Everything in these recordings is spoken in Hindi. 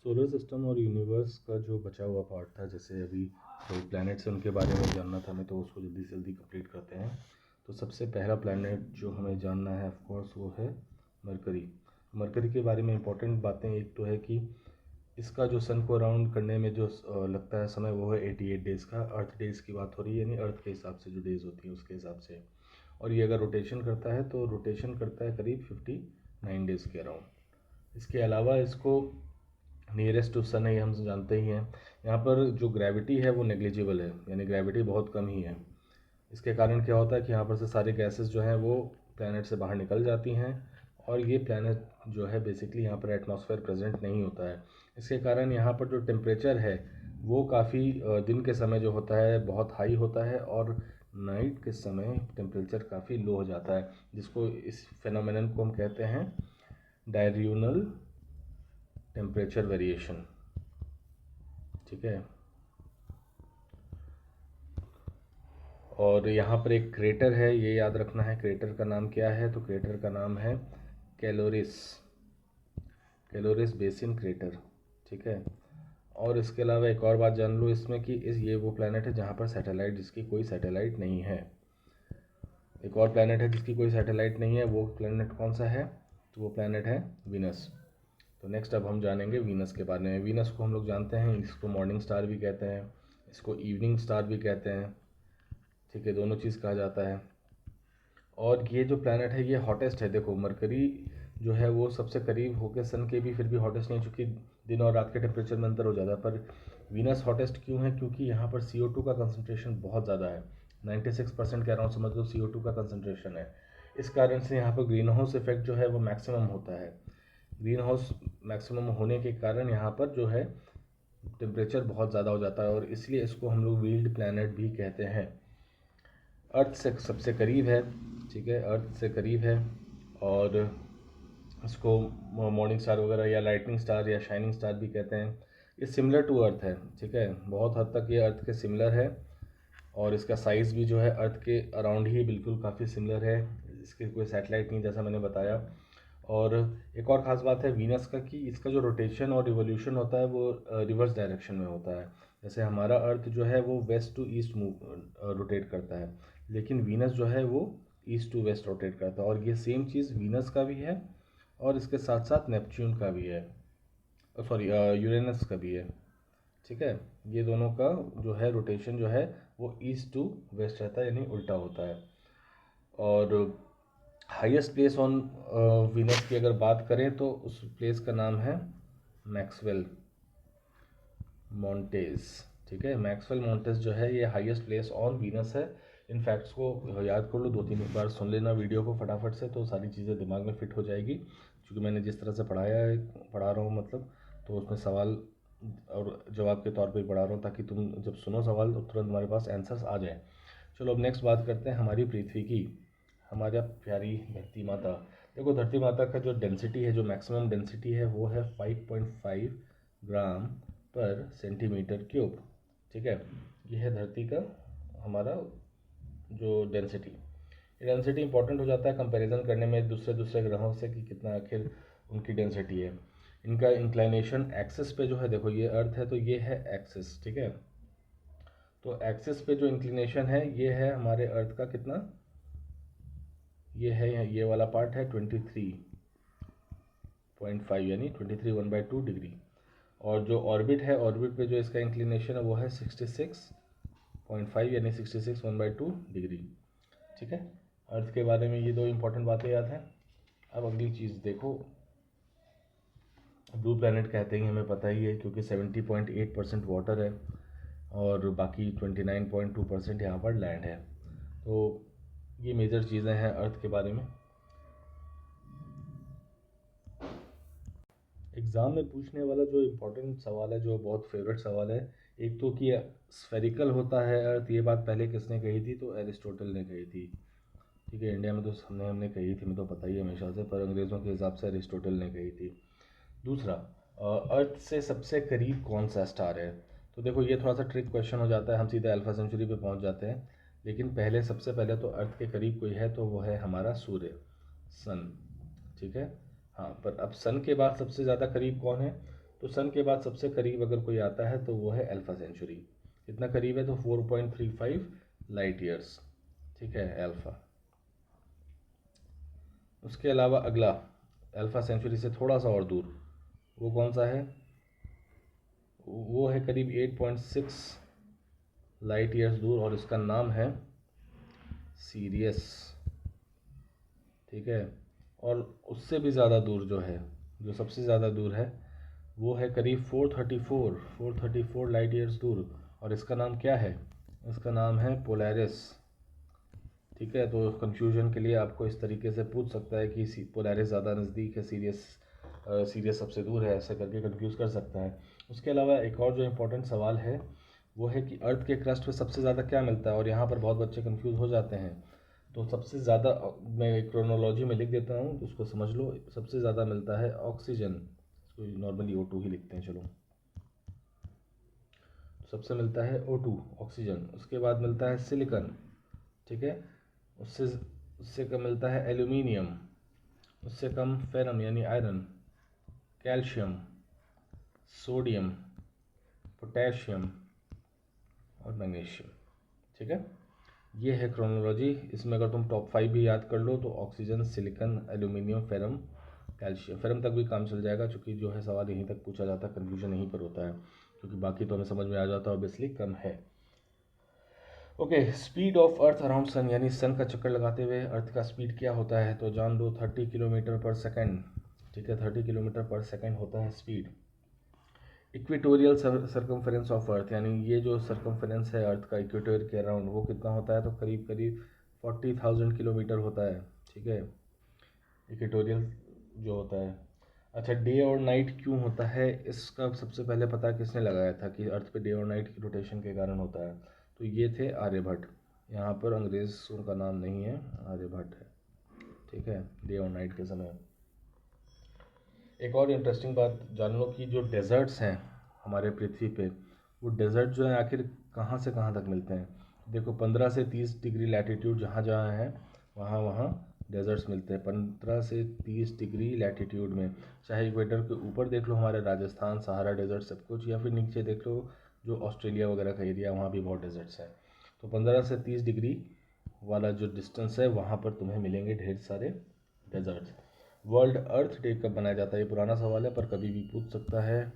सोलर सिस्टम और यूनिवर्स का जो बचा हुआ पार्ट था, जैसे अभी जो प्लैनेट्स हैं उनके बारे में जानना था हमें, तो उसको जल्दी से जल्दी कंप्लीट करते हैं। तो सबसे पहला प्लैनेट जो हमें जानना है ऑफ कोर्स वो है मरकरी। मरकरी के बारे में इंपॉर्टेंट बातें एक तो है कि इसका जो सन को अराउंड करने में जो लगता है समय वो है 88 डेज़ का। अर्थ डेज़ की बात हो रही है, यानी अर्थ के हिसाब से जो डेज़ होती हैं उसके हिसाब से। और ये अगर रोटेशन करता है तो रोटेशन करता है करीब 59 डेज़ के अराउंड। इसके अलावा इसको नियरेस्ट टू सन है, ये हम जानते ही हैं। यहाँ पर जो ग्रेविटी है वो नेग्लिजिबल है, यानी ग्रेविटी बहुत कम ही है। इसके कारण क्या होता है कि यहाँ पर से सारे गैसेस जो हैं वो प्लैनेट से बाहर निकल जाती हैं, और ये प्लैनेट जो है बेसिकली यहाँ पर एटमॉस्फेयर प्रेजेंट नहीं होता है। इसके कारण यहाँ पर जो टेम्परेचर है वो काफ़ी दिन के समय जो होता है बहुत हाई होता है, और नाइट के समय टेम्परेचर काफ़ी लो हो जाता है, जिसको इस फेनोमेनन को हम कहते हैं डायर्यूनल टेम्परेचर वेरिएशन। ठीक है। और यहाँ पर एक क्रेटर है, ये याद रखना है क्रेटर का नाम क्या है। तो क्रेटर का नाम है कैलोरिस, कैलोरिस बेसिन क्रेटर। ठीक है। और इसके अलावा एक और बात जान लो इसमें कि ये वो प्लैनेट है जहाँ पर सैटेलाइट, जिसकी कोई सैटेलाइट नहीं है। एक और प्लैनेट है जिसकी कोई सैटेलाइट नहीं है, वो प्लैनेट कौन सा है? तो वो प्लैनेट है वीनस। तो नेक्स्ट अब हम जानेंगे वीनस के बारे में। वीनस को हम लोग जानते हैं, इसको मॉर्निंग स्टार भी कहते हैं, इसको इवनिंग स्टार भी कहते हैं। ठीक है, दोनों चीज़ कहा जाता है। और ये जो प्लैनेट है ये हॉटेस्ट है। देखो मरकरी जो है वो सबसे करीब होकर सन के भी फिर भी हॉटेस्ट नहीं, चूँकि दिन और रात के टेम्परेचर में अंतर हो जाता है। पर वीनस हॉटेस्ट क्यों है? क्योंकि यहाँ पर CO2 का कंसनट्रेशन बहुत ज़्यादा है। 96% के अराउंड समझ लो CO2 का कंसनट्रेशन है। इस कारण से यहाँ पर ग्रीन हाउस इफेक्ट जो है वो मैक्सिमम होता है। ग्रीन हाउस मैक्सिमम होने के कारण यहाँ पर जो है टेम्परेचर बहुत ज़्यादा हो जाता है, और इसलिए इसको हम लोग व्हील्ड प्लैनेट भी कहते हैं। अर्थ से सबसे करीब है। ठीक है, अर्थ से करीब है, और इसको मॉर्निंग स्टार वगैरह या लाइटनिंग स्टार या शाइनिंग स्टार भी कहते हैं। ये सिमिलर टू अर्थ है। ठीक है, बहुत हद तक ये अर्थ के सिमिलर है, और इसका साइज़ भी जो है अर्थ के अराउंड ही बिल्कुल काफ़ी सिमिलर है। इसके कोई सैटेलाइट नहीं, जैसा मैंने बताया। और एक और ख़ास बात है वीनस का कि इसका जो रोटेशन और रिवोल्यूशन होता है वो रिवर्स डायरेक्शन में होता है। जैसे हमारा अर्थ जो है वो west to east move rotate करता है, लेकिन वीनस जो है वो ईस्ट टू वेस्ट रोटेट करता है। और ये सेम चीज़ वीनस का भी है, और इसके साथ साथ नेपच्यून का भी है, सॉरी यूरेनस का भी है। ठीक है, ये दोनों का जो है रोटेशन जो है वो ईस्ट टू वेस्ट रहता है, यानी उल्टा होता है। और हाईएस्ट प्लेस ऑन वीनस की अगर बात करें तो उस प्लेस का नाम है मैक्सवेल मॉन्टेज। ठीक है, मैक्सवेल मॉन्टेज जो है ये हाईएस्ट प्लेस ऑन वीनस है। इन फैक्ट्स को याद कर लो, 2-3 बार सुन लेना वीडियो को फटाफट से, तो सारी चीज़ें दिमाग में फिट हो जाएगी। क्योंकि मैंने जिस तरह से पढ़ा रहा हूँ मतलब, तो उसमें सवाल और जवाब के तौर पे पढ़ा रहा हूँ, ताकि तुम जब सुनो सवाल तो तुरंत तुम्हारे पास आंसर्स आ जाए। चलो अब नेक्स्ट बात करते हैं हमारी पृथ्वी की, हमारा प्यारी धरती माता। देखो धरती माता का जो डेंसिटी है, जो मैक्सिमम डेंसिटी है, वो है 5.5 ग्राम पर सेंटीमीटर क्यूब। ठीक है, ये है धरती का हमारा जो डेंसिटी। ये डेंसिटी इंपॉर्टेंट हो जाता है कंपैरिजन करने में दूसरे दूसरे ग्रहों से कि कितना आखिर उनकी डेंसिटी है। इनका इंक्लाइनेशन एक्सिस पे जो है, देखो ये अर्थ है तो ये है एक्सिस। ठीक है, तो एक्सिस पे जो इंक्लिनेशन है ये है हमारे अर्थ का कितना, ये है ये वाला पार्ट है 23.5, यानी 23 डिग्री। और जो ऑर्बिट है, ऑर्बिट पे जो इसका इंक्लिनेशन है वो है 66.5, यानी 66 डिग्री। ठीक है, अर्थ के बारे में ये दो इंपॉर्टेंट बातें याद हैं। अब अगली चीज़ देखो, ब्लू प्लैनेट कहते हैं हमें पता ही है, क्योंकि 70.8% वाटर है और बाकी 29.2% यहाँ पर लैंड है। तो ये मेजर चीज़ें हैं अर्थ के बारे में। एग्ज़ाम में पूछने वाला जो इम्पोर्टेंट सवाल है, जो बहुत फेवरेट सवाल है, एक तो कि स्फेरिकल होता है अर्थ, ये बात पहले किसने कही थी? तो एरिस्टोटल ने कही थी। ठीक है, इंडिया में तो हमने कही थी, मैं तो पता ही है हमेशा से, पर अंग्रेज़ों के हिसाब से एरिस्टोटल ने कही थी। दूसरा, अर्थ से सबसे करीब कौन सा स्टार है? तो देखो ये थोड़ा सा ट्रिक क्वेश्चन हो जाता है, हम सीधे अल्फा सेंचुरी पे पहुंच जाते हैं। लेकिन पहले सबसे पहले तो अर्थ के करीब कोई है तो वो है हमारा सूर्य, सन। ठीक है, हाँ, पर अब सन के बाद सबसे ज़्यादा करीब कौन है? तो सन के बाद सबसे करीब अगर कोई आता है तो वो है अल्फा सेंचुरी। कितना करीब है? तो 4.35 लाइट ईयर्स, ठीक है, अल्फा। उसके अलावा अगला अल्फा सेंचुरी से थोड़ा सा और दूर, वो कौन सा है? वो है करीब 8.6 लाइट ईयर्स दूर, और इसका नाम है सीरियस, ठीक है। और उससे भी ज़्यादा दूर जो है, जो सबसे ज़्यादा दूर है, वो है करीब 434 लाइट ईयर्स दूर, और इसका नाम क्या है? इसका नाम है पोलैरिस, ठीक है। तो कन्फ्यूजन के लिए आपको इस तरीके से पूछ सकता है कि पोलैरिस ज़्यादा नज़दीक है, सीरियस सबसे दूर है, ऐसे करके कंफ्यूज कर सकता है। उसके अलावा एक और जो इम्पोर्टेंट सवाल है वो है कि अर्थ के क्रस्ट पे सबसे ज़्यादा क्या मिलता है, और यहाँ पर बहुत बच्चे कंफ्यूज हो जाते हैं। तो सबसे ज़्यादा, मैं क्रोनोलॉजी में लिख देता हूँ तो उसको समझ लो। सबसे ज़्यादा मिलता है ऑक्सीजन, इसको नॉर्मली O2 ही लिखते हैं, चलो। सबसे मिलता है O2, ऑक्सीजन। उसके बाद मिलता है सिलिकॉन, ठीक है। उससे उससे कम मिलता है एल्यूमिनियम, उससे कम फेरम यानी आयरन, कैल्शियम, सोडियम, पोटेशियम और मैग्नीशियम, ठीक है। ये है क्रोनोलॉजी। इसमें अगर तुम टॉप 5 भी याद कर लो तो oxygen, silicon, aluminium, ferrum, calcium. Ferrum तक भी काम चल जाएगा, क्योंकि जो है सवाल यहीं तक पूछा जाता है, कन्फ्यूजन यहीं पर होता है, क्योंकि बाकी तो हमें समझ में आ जाता है, ऑब्वियसली कम है। Okay, speed of earth around sun, यानी सन का चक्कर लगाते हुए अर्थ का स्पीड क्या होता है? तो जान लो 30 किलोमीटर पर सेकेंड, ठीक है, 30 किलोमीटर पर सेकेंड होता है speed. Equatorial circumference of earth, यानी ये जो सर्कम्फरेंस है अर्थ का इक्वेटर के अराउंड, वो कितना होता है? तो करीब करीब 40,000 किलोमीटर होता है, ठीक है, इक्वेटोरियल जो होता है। अच्छा, डे और नाइट क्यों होता है, इसका सबसे पहले पता किसने लगाया था कि अर्थ पे डे और नाइट की रोटेशन के कारण होता है? तो ये थे आर्यभट्ट। यहाँ पर अंग्रेज़ों का नाम नहीं है, आर्यभट्ट है, ठीक है, डे और नाइट के समय। एक और इंटरेस्टिंग बात जान लो कि जो डेजर्ट्स हैं हमारे पृथ्वी पे, वो डेजर्ट जो है आखिर कहाँ से कहाँ तक मिलते हैं? देखो 15 से 30 डिग्री लैटीट्यूड जहाँ जहाँ है वहाँ वहाँ डेजर्ट्स मिलते हैं। 15 से 30 डिग्री लैटीट्यूड में, चाहे इक्वेटर के ऊपर देख लो हमारे राजस्थान, सहारा डेजर्ट सब कुछ, या फिर नीचे देख लो जो ऑस्ट्रेलिया वगैरह का एरिया, वहाँ भी बहुत डेजर्ट्स हैं। तो 15 से 30 डिग्री वाला जो डिस्टेंस है वहाँ पर तुम्हें मिलेंगे ढेर सारे डेजर्ट्स। वर्ल्ड अर्थ डे कब मनाया जाता है? ये पुराना सवाल है पर कभी भी पूछ सकता है।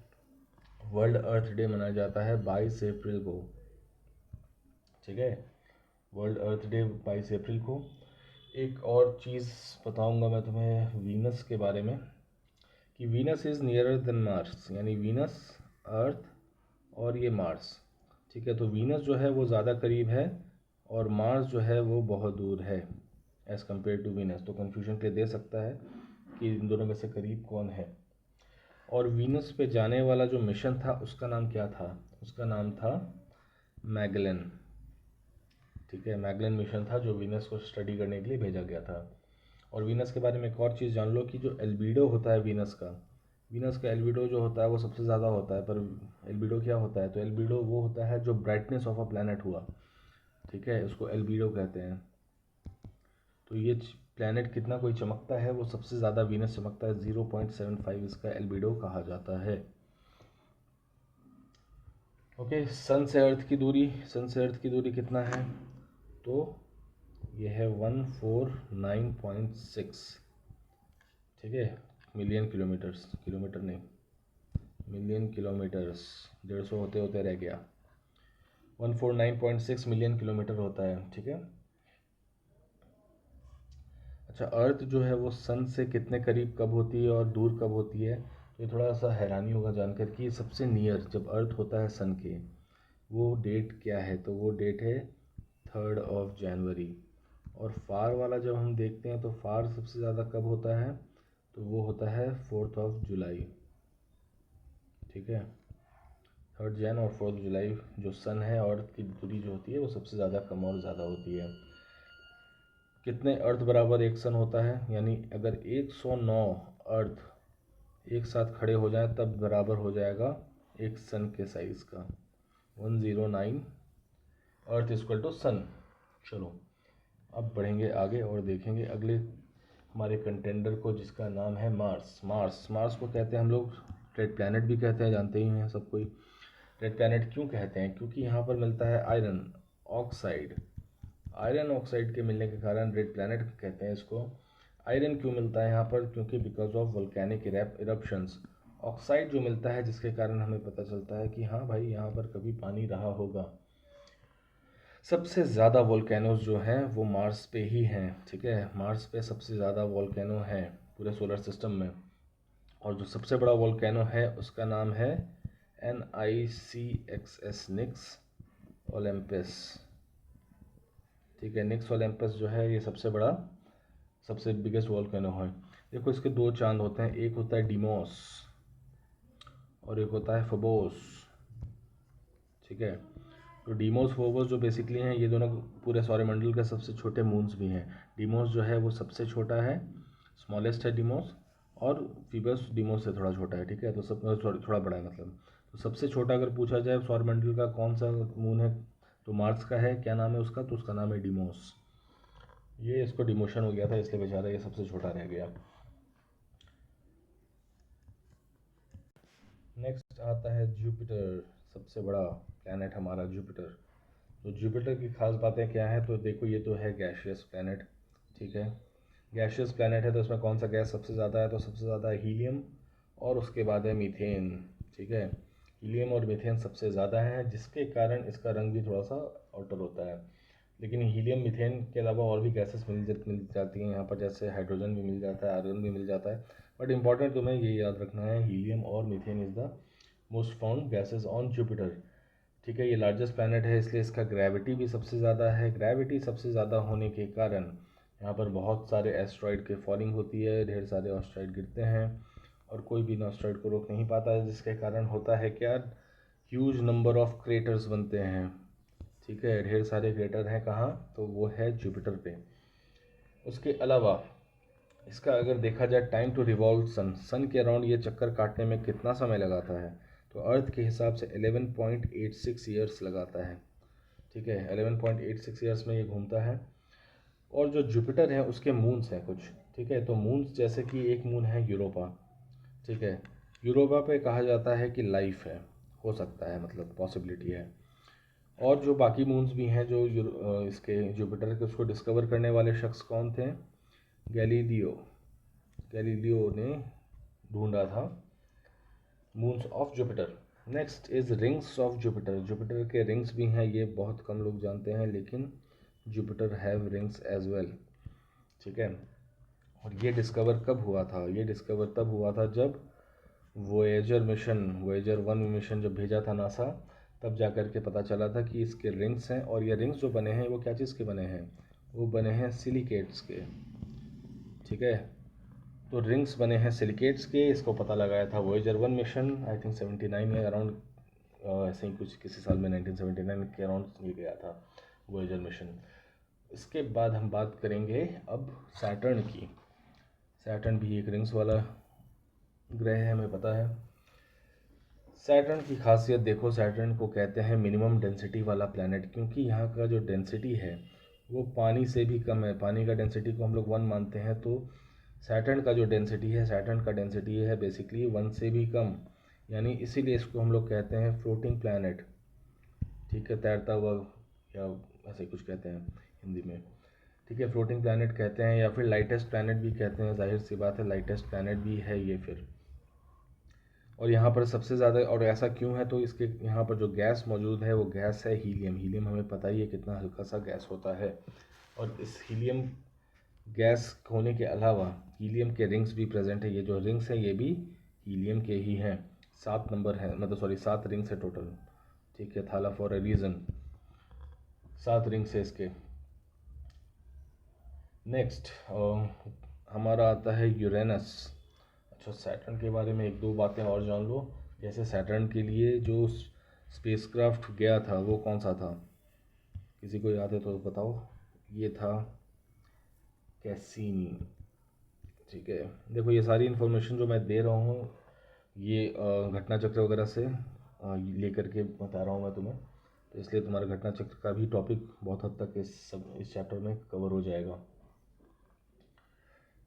वर्ल्ड अर्थ डे मनाया जाता है 22 अप्रैल को, ठीक है, वर्ल्ड अर्थ डे 22 अप्रैल को। एक और चीज़ बताऊंगा मैं तुम्हें वीनस के बारे में, कि Venus is nearer than Mars, यानी वीनस, अर्थ और ये मार्स, ठीक है। तो वीनस जो है वो ज़्यादा करीब है और मार्स जो है वो बहुत दूर है एज़ कम्पेयर टू वीनस। तो कन्फ्यूजन के लिए दे सकता है कि इन दोनों में से करीब कौन है। और वीनस पे जाने वाला जो मिशन था उसका नाम क्या था? उसका नाम था मैगेलन, ठीक है, मैगेलन मिशन था जो वीनस को स्टडी करने के लिए भेजा गया था। और वीनस के बारे में एक और चीज़ जान लो कि जो एल्बिडो होता है वीनस का एल्बिडो जो होता है वो सबसे ज़्यादा होता है। पर एल्बिडो क्या होता है? तो एल्बिडो वो होता है जो ब्राइटनेस ऑफ अ प्लैनेट हुआ, ठीक है, उसको एल्बिडो कहते हैं। तो ये प्लैनेट कितना कोई चमकता है, वो सबसे ज़्यादा वीनस चमकता है, 0.75 इसका एल्बिडो कहा जाता है। ओके, सन से अर्थ की दूरी कितना है? तो ये है 149.6, ठीक है, मिलियन किलोमीटर्स, किलोमीटर नहीं, मिलियन किलोमीटर्स, 150 होते होते रह गया, 149.6 मिलियन किलोमीटर होता है, ठीक है। अच्छा, अर्थ जो है वो सन से कितने करीब कब होती है और दूर कब होती है? तो ये थोड़ा सा हैरानी होगा जानकर कि सबसे नियर जब अर्थ होता है सन के, वो डेट क्या है? तो वो डेट है 3 जनवरी। और फार वाला जब हम देखते हैं तो फार सबसे ज़्यादा कब होता है? तो वो होता है 4 जुलाई, ठीक है, 3 जन और 4 जुलाई। जो सन है और अर्थ की दूरी जो होती है वो सबसे ज़्यादा कम और ज़्यादा होती है। कितने अर्थ बराबर एक सन होता है? यानी अगर 109 अर्थ एक साथ खड़े हो जाएं तब बराबर हो जाएगा एक सन के साइज़ का, 109 अर्थ इक्वल टू सन। चलो अब बढ़ेंगे आगे और देखेंगे अगले हमारे कंटेंडर को, जिसका नाम है मार्स। मार्स को कहते हैं हम लोग रेड प्लैनेट भी कहते हैं, जानते ही हैं सब कोई। रेड प्लैनेट क्यों कहते हैं? क्योंकि यहाँ पर मिलता है आयरन ऑक्साइड। आयरन ऑक्साइड के मिलने के कारण रेड प्लैनेट कहते हैं इसको। आयरन क्यों मिलता है यहाँ पर? क्योंकि because of volcanic eruptions oxide जो मिलता है, जिसके कारण हमें पता चलता है कि हाँ भाई यहाँ पर कभी पानी रहा होगा। सबसे ज़्यादा वोल्केनोज जो हैं वो मार्स पे ही हैं, ठीक है। मार्स पे सबसे ज़्यादा वोल्केनो है पूरे सोलर सिस्टम में। और जो सबसे बड़ा वोल्केनो है उसका नाम है NICXS, निक्स ओलंपस, ठीक है। निक्स ओलंपस जो है ये सबसे बड़ा, सबसे बिगेस्ट वोल्केनो है। देखो इसके दो चांद होते हैं, एक होता है डिमोस और एक होता है फोबोस, ठीक है। तो डीमोस फोबोस जो बेसिकली हैं, ये दोनों पूरे सौरमंडल के सबसे छोटे मून्स भी हैं। डीमोस जो है वो सबसे छोटा है, स्मॉलेस्ट है डीमोस, और फीबस डीमोस से थोड़ा छोटा है, ठीक है। तो सब थोड़ा बड़ा है मतलब। तो सबसे छोटा अगर पूछा जाए सौरमंडल का कौन सा मून है, तो मार्स का है। क्या नाम है उसका? तो उसका नाम है डीमोस। ये इसको डिमोशन हो गया था, इसलिए बेचारा ये सबसे छोटा रह गया। नेक्स्ट आता है जुपिटर, सबसे बड़ा प्लैनेट हमारा जुपिटर। तो जुपिटर की खास बातें क्या है? तो देखो ये तो है गैशियस प्लैनेट, ठीक है। गैशियस प्लैनेट है तो इसमें कौन सा गैस सबसे ज़्यादा है? तो सबसे ज़्यादा है हीलियम और उसके बाद है मीथेन, ठीक है। हीलियम और मीथेन सबसे ज़्यादा है, जिसके कारण इसका रंग भी थोड़ा सा आउटर होता है। लेकिन हीलियम मीथेन के अलावा और भी गैसेस मिल जाती हैं यहाँ पर, जैसे हाइड्रोजन भी मिल जाता है, आर्गन भी मिल जाता है। बट इंपॉर्टेंट तुम्हें ये याद रखना है, हीलियम और methane is the most found gases on Jupiter, ठीक है। ये लार्जेस्ट प्लैनेट है, इसलिए इसका ग्रेविटी भी सबसे ज़्यादा है। ग्रेविटी सबसे ज़्यादा होने के कारण यहाँ पर बहुत सारे एस्ट्रॉयड के फॉलिंग होती है, ढेर सारे एस्ट्रॉयड गिरते हैं और कोई भी एस्ट्रॉयड को रोक नहीं पाता है, जिसके कारण होता है क्या? ह्यूज नंबर ऑफ क्रेटर्स बनते हैं, ठीक है। ढेर सारे क्रेटर हैं कहाँ? तो वो है जुपिटर पे। उसके अलावा इसका अगर देखा जाए टाइम टू रिवॉल्व सन के अराउंड ये चक्कर काटने में कितना समय लगाता है? तो अर्थ के हिसाब से 11.86 ईयर्स लगाता है, ठीक है। 11.86 ईयर्स में ये घूमता है। और जो जुपिटर है उसके मून्स हैं कुछ, ठीक है। तो मून्स जैसे कि एक मून है यूरोपा, ठीक है। यूरोपा पे कहा जाता है कि लाइफ है, हो सकता है, मतलब पॉसिबिलिटी है। और जो बाकी मून्स भी हैं जो इसके जुपिटर के, उसको डिस्कवर करने वाले शख्स कौन थे? गैलीलियो। गैलीलियो ने ढूंढा था moons of Jupiter. Next is rings of Jupiter. Jupiter के रिंग्स भी हैं, ये बहुत कम लोग जानते हैं, लेकिन Jupiter have rings as well, ठीक है। और ये डिस्कवर कब हुआ था? ये डिस्कवर तब हुआ था जब वोएजर 1 मिशन जब भेजा था नासा, तब जा कर के पता चला था कि इसके रिंग्स हैं। और ये रिंग्स जो बने हैं वो क्या चीज़ के बने हैं? वो बने हैं सिलिकेट्स के, ठीक है। तो रिंग्स बने हैं सिलिकेट्स के, इसको पता लगाया था वोएजर 1 मिशन, आई थिंक 79 में अराउंड, ऐसे ही कुछ किसी साल में 1979 के अराउंड ये गया था वोएजर मिशन। इसके बाद हम बात करेंगे अब सैटर्न की। सैटर्न भी एक रिंग्स वाला ग्रह है, हमें पता है। सैटर्न की खासियत देखो, सैटर्न को कहते हैं मिनिमम डेंसिटी वाला प्लैनेट, क्योंकि यहाँ का जो डेंसिटी है वो पानी से भी कम है। पानी का डेंसिटी को हम लोग 1 मानते हैं, तो सैटर्न का जो डेंसिटी है, सैटर्न का डेंसिटी है बेसिकली 1 से भी कम, यानी इसीलिए इसको हम लोग कहते हैं फ्लोटिंग प्लैनेट, ठीक है। तैरता हुआ या ऐसे कुछ कहते हैं हिंदी में, ठीक है। फ्लोटिंग प्लैनेट कहते हैं या फिर लाइटेस्ट प्लैनेट भी कहते हैं, जाहिर सी बात है लाइटेस्ट प्लैनेट भी है ये फिर। और यहाँ पर सबसे ज़्यादा, और ऐसा क्यों है? तो इसके यहाँ पर जो गैस मौजूद है वो गैस है हीलियम। हीलियम हमें पता ही है कितना हल्का सा गैस होता है। और इस हीलियम गैस होने के अलावा हीलियम के रिंग्स भी प्रेजेंट है। ये जो रिंग्स हैं ये भी हीलियम के ही हैं। 7 नंबर है, मतलब सॉरी 7 रिंग्स है टोटल, ठीक है। थाला फॉर अ रीज़न, 7 रिंग्स है इसके। नेक्स्ट हमारा आता है यूरेनस। अच्छा, सैटर्न के बारे में एक दो बातें और जान लो। जैसे सैटर्न के लिए जो स्पेसक्राफ्ट गया था वो कौन सा था? किसी को याद है तो बताओ। ये था कैसीनी, ठीक है। देखो ये सारी इन्फॉर्मेशन जो मैं दे रहा हूँ ये घटना चक्र वगैरह से लेकर के बता रहा हूँ मैं तुम्हें, तो इसलिए तुम्हारा घटना चक्र का भी टॉपिक बहुत हद तक इस चैप्टर में कवर हो जाएगा,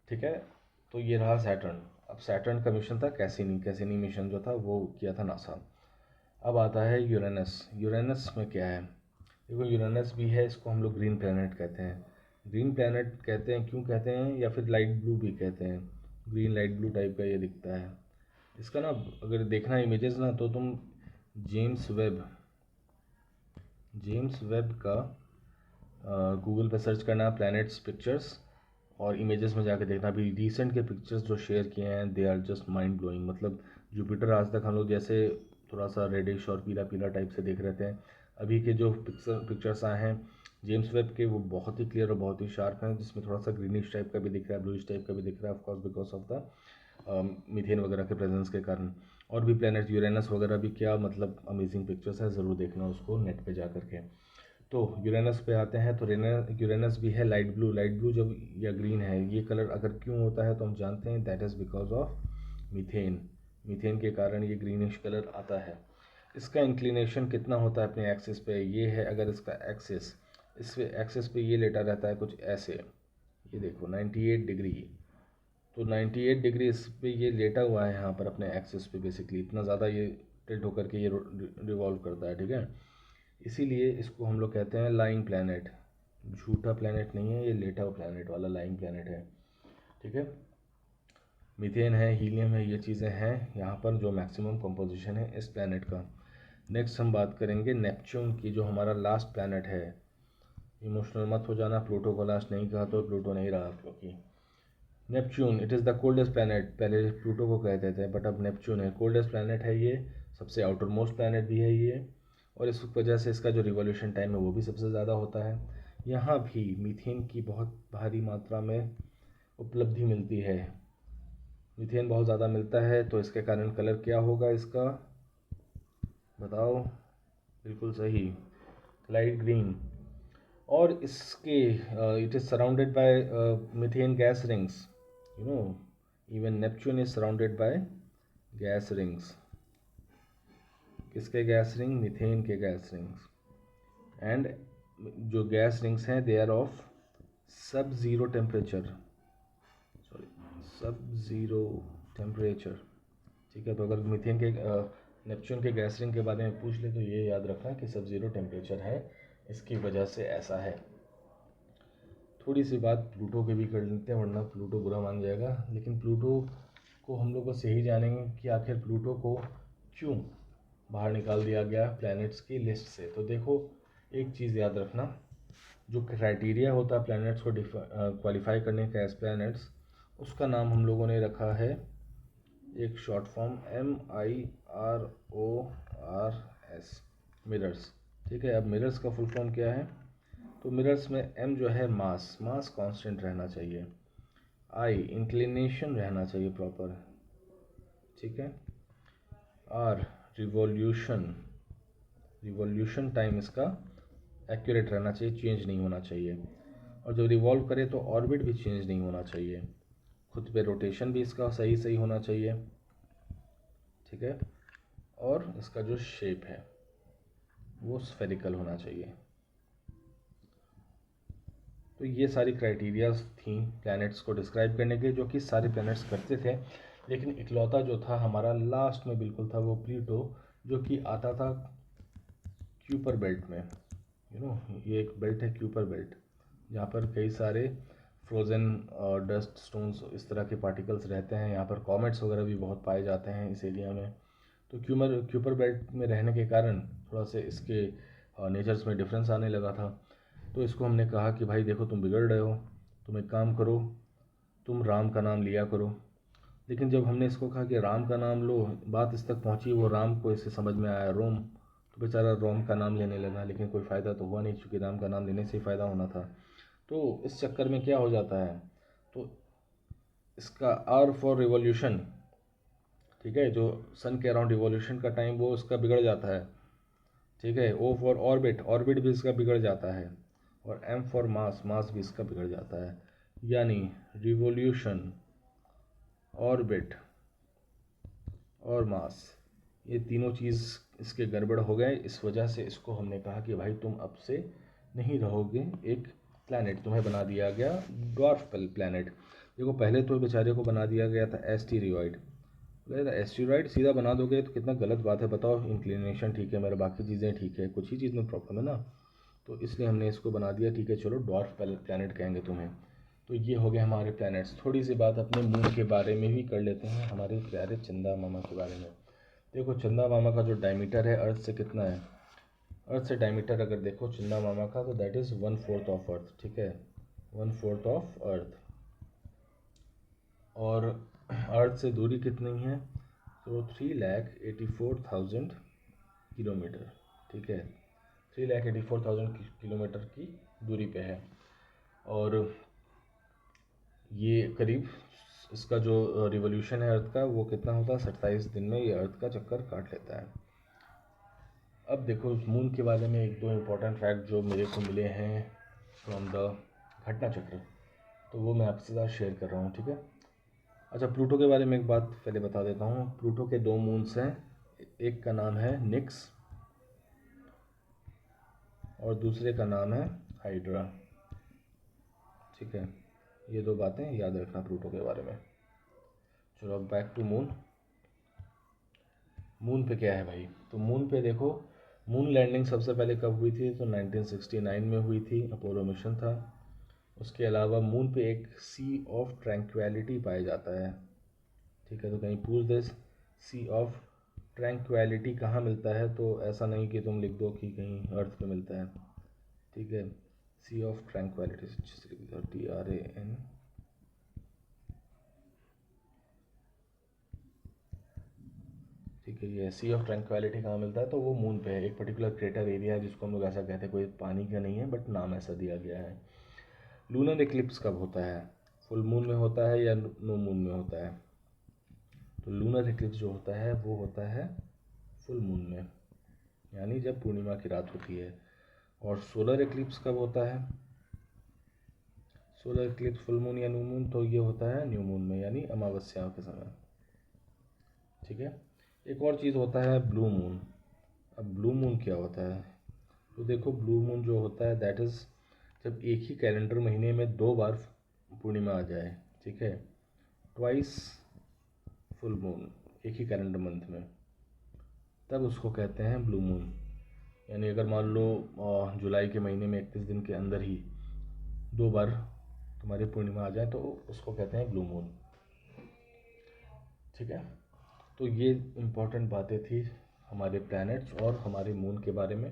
ठीक है। तो ये रहा सैटर्न। अब सैटर्न का मिशन था कैसिनी मिशन जो था वो किया था नासा। अब आता है यूरेनस। यूरेनस में क्या है, देखो यूरेनस भी है, इसको हम लोग ग्रीन प्लैनेट कहते हैं। ग्रीन प्लैनेट कहते हैं, क्यों कहते हैं, या फिर लाइट ब्लू भी कहते हैं। ग्रीन लाइट ब्लू टाइप का ये दिखता है। इसका ना अगर देखना इमेजेस ना, तो तुम जेम्स वेब का गूगल पे सर्च करना प्लैनेट्स पिक्चर्स, और इमेजेस में जाकर देखना। भी रिसेंट के पिक्चर्स जो शेयर किए हैं they are just mind blowing. मतलब जुपिटर आज तक हम लोग जैसे थोड़ा सा रेडिश और पीला पीला टाइप से देख रहे थे, अभी के जो पिक्चर्स आए हैं जेम्स वेब के वो बहुत ही क्लियर और बहुत ही शार्प हैं, जिसमें थोड़ा सा ग्रीनिश टाइप का भी दिख रहा है, ब्लूइश टाइप का भी दिख रहा है, of course because of the methane वगैरह के प्रेजेंस के कारण। और भी प्लैनेट यूरेनस वगैरह भी क्या मतलब अमेजिंग पिक्चर्स है, ज़रूर देखना उसको नेट पे जा करके। तो यूरेनस पे आते हैं। तो यूरेनस भी है लाइट ब्लू जब या ग्रीन है, ये कलर अगर क्यों होता है तो हम जानते हैं that is because of methane के कारण ये ग्रीनिश कलर आता है। इसका इंक्लिनेशन कितना होता है अपने एक्सिस पे, ये है अगर इसका एक्सिस, इस एक्सिस पे ये लेटा रहता है कुछ ऐसे, ये देखो 98 डिग्री। तो 98 डिग्री इस पे ये लेटा हुआ है यहाँ पर अपने एक्सिस पे, बेसिकली इतना ज़्यादा ये टिल्ट होकर के ये रिवॉल्व करता है, ठीक है। इसीलिए इसको हम लोग कहते हैं लाइंग प्लैनेट। झूठा प्लैनेट नहीं है ये, लेटा हुआ प्लैनेट वाला लाइंग प्लैनेट है, ठीक है। मीथेन है, हीलियम है, ये चीज़ें हैं यहाँ पर जो मैक्सिमम कंपोजिशन है इस प्लैनेट का। नेक्स्ट हम बात करेंगे नेपच्यून की, जो हमारा लास्ट प्लैनेट है। इमोशनल मत हो जाना, प्लूटो को लास्ट नहीं कहा तो प्लूटो नहीं रहा, क्योंकि Neptune it is the coldest planet. पहले प्लूटो को कहते थे बट अब नेपच्यून है, कोल्डेस्ट प्लैनेट है ये, सबसे आउटर मोस्ट प्लैनेट भी है ये, और इस वजह से इसका जो रिवॉल्यूशन टाइम है वो भी सबसे ज़्यादा होता है। यहाँ भी मीथेन की बहुत भारी मात्रा में उपलब्धि मिलती है, मीथेन बहुत ज़्यादा मिलता है, तो इसके कारण कलर क्या होगा इसका, बताओ। बिल्कुल सही, लाइट ग्रीन। और इसके it is surrounded by methane gas rings, you know, even Neptune is surrounded by gas rings. किसके गैस रिंग, मीथेन के गैस रिंग्स। एंड जो गैस रिंग्स हैं दे आर ऑफ सब ज़ीरो टेम्परेचर, ठीक है। तो अगर मीथेन के नेपच्यून के गैस रिंग के बारे में पूछ ले तो ये याद रखना कि सब ज़ीरो टेम्परेचर है, इसकी वजह से ऐसा है। थोड़ी सी बात प्लूटो के भी कर लेते हैं, वरना प्लूटो बुरा मान जाएगा। लेकिन प्लूटो को हम लोग बस यही जानेंगे कि आखिर प्लूटो को क्यों बाहर निकाल दिया गया प्लैनेट्स की लिस्ट से। तो देखो एक चीज़ याद रखना, जो क्राइटेरिया होता है प्लैनेट्स को क्वालिफाई करने का एज प्लैनेट्स, उसका नाम हम लोगों ने रखा है एक शॉर्ट फॉर्म MIRORS, मिरर्स, ठीक है। अब मिरर्स का फुल फॉर्म क्या है, तो मिरर्स में M जो है मास कांस्टेंट रहना चाहिए, I इंक्लिनेशन रहना चाहिए प्रॉपर, ठीक है। R रिवॉल्यूशन टाइम इसका एक्यूरेट रहना चाहिए, चेंज नहीं होना चाहिए। और जब रिवॉल्व करे तो ऑर्बिट भी चेंज नहीं होना चाहिए, खुद पे रोटेशन भी इसका सही होना चाहिए, ठीक है। और इसका जो शेप है वो स्फेरिकल होना चाहिए। तो ये सारी क्राइटेरियाज थी प्लैनेट्स को डिस्क्राइब करने के, जो कि सारे प्लैनेट्स करते थे। लेकिन इकलौता जो था हमारा लास्ट में बिल्कुल था वो प्लूटो, जो कि आता था क्यूपर बेल्ट में, यू नो, ये एक बेल्ट है क्यूपर बेल्ट, जहाँ पर कई सारे फ्रोज़न डस्ट स्टोन्स इस तरह के पार्टिकल्स रहते हैं। यहाँ पर कॉमेट्स वगैरह भी बहुत पाए जाते हैं इस एरिया में। तो क्यूपर बेल्ट में रहने के कारण थोड़ा से इसके नेचर्स में डिफरेंस आने लगा था। तो इसको हमने कहा कि भाई देखो तुम बिगड़ रहे हो, तुम एक काम करो, तुम राम का नाम लिया करो। लेकिन जब हमने इसको कहा कि राम का नाम लो, बात इस तक पहुंची, वो राम को इससे समझ में आया रोम, तो बेचारा रोम का नाम लेने लगा, लेकिन कोई फ़ायदा तो हुआ नहीं, चूँकि राम का नाम लेने से ही फ़ायदा होना था। तो इस चक्कर में क्या हो जाता है, तो इसका R फॉर रिवॉल्यूशन, ठीक है, जो सन के अराउंड रिवॉल्यूशन का टाइम वो इसका बिगड़ जाता है, ठीक है। O फॉर ऑर्बिट भी इसका बिगड़ जाता है, और M फॉर मास भी इसका बिगड़ जाता है। यानी रिवॉल्यूशन, ऑर्बिट और मास, ये तीनों चीज़ इसके गड़बड़ हो गए। इस वजह से इसको हमने कहा कि भाई तुम अब से नहीं रहोगे एक प्लैनेट, तुम्हें बना दिया गया ड्वार्फ प्लैनेट। देखो पहले तो बेचारे को बना दिया गया था एस्टीरियॉइड, एस्टीरॉइड सीधा बना दोगे तो कितना गलत बात है बताओ। इंक्लिनेशन ठीक है मेरा, बाकी चीज़ें ठीक है, कुछ ही चीज़ में प्रॉब्लम है ना, तो इसलिए हमने इसको बना दिया। ठीक है चलो डॉर्फ प्लैनेट कहेंगे तुम्हें। तो ये हो गए हमारे प्लैनेट्स। थोड़ी सी बात अपने मून के बारे में भी कर लेते हैं, हमारे प्यारे चंदा मामा के बारे में। देखो चंदा मामा का जो डायमीटर है अर्थ से कितना है, अर्थ से डायमीटर अगर देखो चंदा मामा का तो दैट इज़ 1/4 ऑफ अर्थ। ठीक है 1/4 ऑफ अर्थ। और अर्थ से दूरी कितनी है, तो 3,84,000 किलोमीटर। ठीक है 3,84,000 किलोमीटर की दूरी पे है। और ये करीब इसका जो रिवोल्यूशन है अर्थ का वो कितना होता है, 27 दिन में ये अर्थ का चक्कर काट लेता है। अब देखो मून के बारे में एक दो इम्पोर्टेंट फैक्ट जो मेरे को मिले हैं फ्रॉम द घटना चक्र, तो वो मैं आपके साथ शेयर कर रहा हूँ। ठीक है अच्छा प्लूटो के बारे में एक बात पहले बता देता हूँ। प्लूटो के 2 मून्स हैं, एक का नाम है निक्स और दूसरे का नाम है हाइड्रा। ठीक है ये 2 बातें याद रखना प्लूटो के बारे में। चलो अब बैक टू मून। मून पे क्या है भाई, तो मून पे देखो मून लैंडिंग सबसे पहले कब हुई थी, तो 1969 में हुई थी, अपोलो मिशन था। उसके अलावा मून पे एक सी ऑफ ट्रैंक्विलिटी पाया जाता है। ठीक है तो कहीं पूछ दे सी ऑफ ट्रैंक्विलिटी कहाँ मिलता है, तो ऐसा नहीं कि तुम लिख दो कि कहीं अर्थ पे मिलता है। ठीक है सी ऑफ ट्रैंक्विलिटी TRAN। ठीक है ये सी ऑफ ट्रैंक्विलिटी कहाँ मिलता है, तो वो मून पे है, एक पर्टिकुलर क्रेटर एरिया है जिसको हम लोग ऐसा कहते हैं, कोई पानी का नहीं है बट नाम ऐसा दिया गया है। लूनर इक्लिप्स कब होता है, फुल मून में होता है या नो मून में होता है, तो लूनर इक्लिप्स जो होता है वो होता है फुल मून में, यानी जब पूर्णिमा की रात होती है। और सोलर इक्लिप्स कब होता है, सोलर इक्लिप्स फुल मून या न्यू मून, तो ये होता है न्यू मून में यानी अमावस्या के समय। ठीक है एक और चीज़ होता है ब्लू मून। अब ब्लू मून क्या होता है, तो देखो ब्लू मून जो होता है दैट इज़ जब एक ही कैलेंडर महीने में 2 बार पूर्णिमा आ जाए। ठीक है ट्वाइस फुल मून एक ही कैलेंडर मंथ में, तब उसको कहते हैं ब्लू मून। यानी अगर मान लो जुलाई के महीने में 31 दिन के अंदर ही 2 बार तुम्हारी पूर्णिमा आ जाए तो उसको कहते हैं ब्लू मून। ठीक है तो ये इम्पोर्टेंट बातें थी हमारे प्लैनेट्स और हमारे मून के बारे में।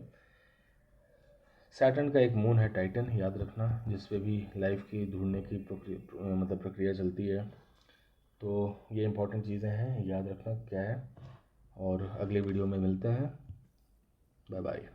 सैटर्न का एक मून है टाइटन, याद रखना, जिस पे भी लाइफ की ढूंढने की प्रक्रिया चलती है। तो ये इम्पोर्टेंट चीज़ें हैं, याद रखना क्या है। और अगले वीडियो में मिलते हैं, बाय बाय।